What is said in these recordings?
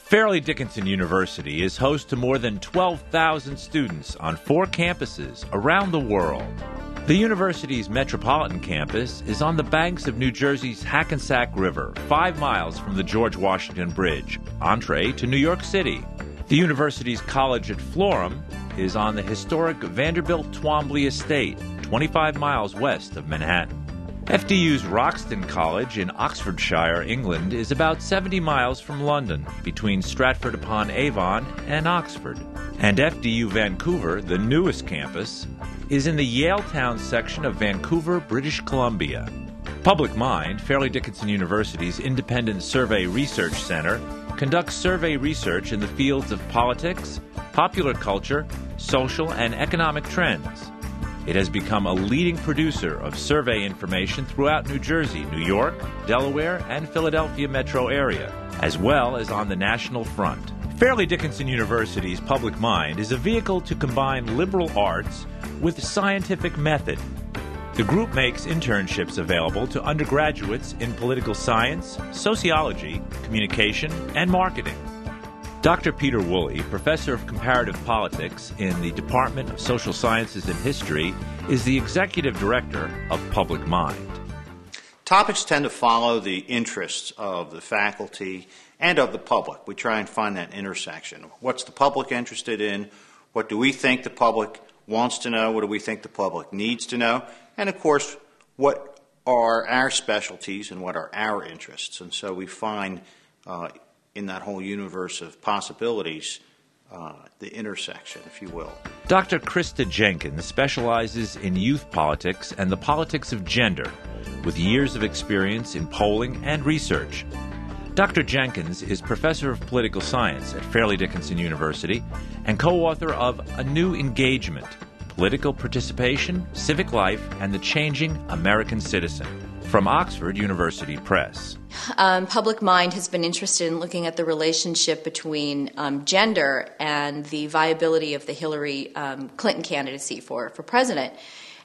Fairleigh Dickinson University is host to more than 12,000 students on 4 campuses around the world. The university's metropolitan campus is on the banks of New Jersey's Hackensack River, 5 miles from the George Washington Bridge, entree to New York City. The university's college at Florham is on the historic Vanderbilt Twombly Estate, 25 miles west of Manhattan. FDU's Roxton College in Oxfordshire, England, is about 70 miles from London, between Stratford-upon-Avon and Oxford. And FDU Vancouver, the newest campus, is in the Yaletown section of Vancouver, British Columbia. PublicMind, Fairleigh Dickinson University's independent survey research center, conducts survey research in the fields of politics, popular culture, social and economic trends. It has become a leading producer of survey information throughout New Jersey, New York, Delaware, and Philadelphia metro area, as well as on the national front. Fairleigh Dickinson University's PublicMind is a vehicle to combine liberal arts with scientific method. The group makes internships available to undergraduates in political science, sociology, communication, and marketing. Dr. Peter Woolley, professor of comparative politics in the Department of Social Sciences and History, is the executive director of PublicMind. Topics tend to follow the interests of the faculty and of the public. We try and find that intersection. What's the public interested in? What do we think the public wants to know? What do we think the public needs to know? And of course, what are our specialties and what are our interests? And so we find in that whole universe of possibilities, the intersection, if you will. Dr. Krista Jenkins specializes in youth politics and the politics of gender, with years of experience in polling and research. Dr. Jenkins is professor of political science at Fairleigh Dickinson University and co-author of A New Engagement, Political Participation, Civic Life, and the Changing American Citizen, from Oxford University Press. PublicMind has been interested in looking at the relationship between gender and the viability of the Hillary Clinton candidacy for president.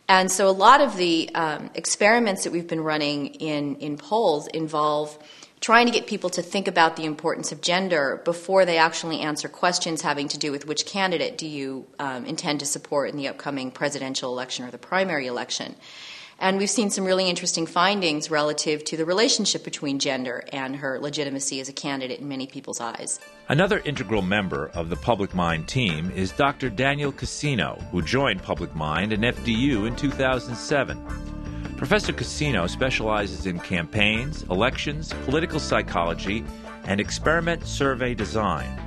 And so a lot of the experiments that we've been running in polls involve trying to get people to think about the importance of gender before they actually answer questions having to do with which candidate do you intend to support in the upcoming presidential election or the primary election. And we've seen some really interesting findings relative to the relationship between gender and her legitimacy as a candidate in many people's eyes. Another integral member of the PublicMind team is Dr. Daniel Cassino, who joined PublicMind and FDU in 2007. Professor Cassino specializes in campaigns, elections, political psychology, and experiment survey design.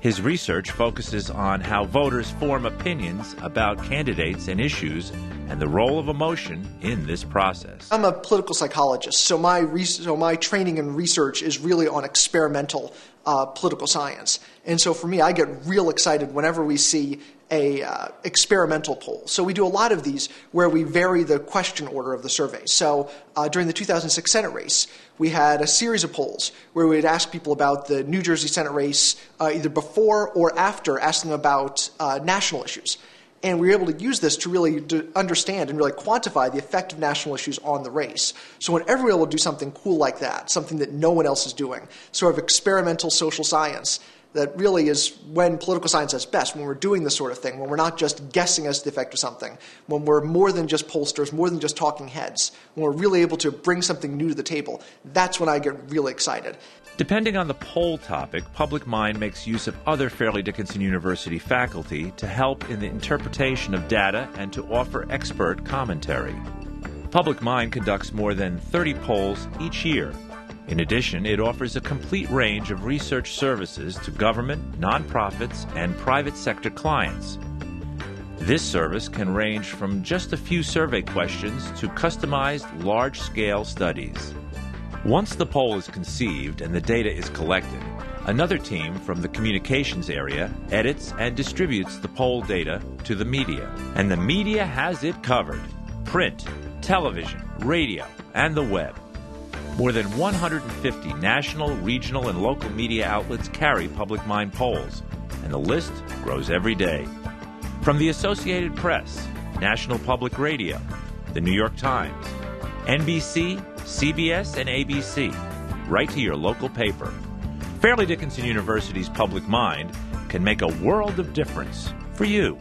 His research focuses on how voters form opinions about candidates and issues and the role of emotion in this process. I'm a political psychologist, so my training and research is really on experimental political science. And so for me, I get real excited whenever we see a experimental poll. So we do a lot of these where we vary the question order of the survey. So during the 2006 Senate race, we had a series of polls where we would ask people about the New Jersey Senate race either before or after, ask them about national issues. And we were able to use this to really understand and really quantify the effect of national issues on the race. So whenever we're able to do something cool like that, something that no one else is doing, sort of experimental social science, that really is when political science is best, when we're doing this sort of thing, when we're not just guessing as to the effect of something, when we're more than just pollsters, more than just talking heads, when we're really able to bring something new to the table, that's when I get really excited. Depending on the poll topic, PublicMind makes use of other Fairleigh Dickinson University faculty to help in the interpretation of data and to offer expert commentary. PublicMind conducts more than 30 polls each year. In addition, it offers a complete range of research services to government, nonprofits, and private sector clients. This service can range from just a few survey questions to customized large-scale studies. Once the poll is conceived and the data is collected, another team from the communications area edits and distributes the poll data to the media. And the media has it covered: print, television, radio, and the web. More than 150 national, regional, and local media outlets carry PublicMind polls, and the list grows every day. From the Associated Press, National Public Radio, the New York Times, NBC, CBS, and ABC, right to your local paper. Fairleigh Dickinson University's Public Mind can make a world of difference for you.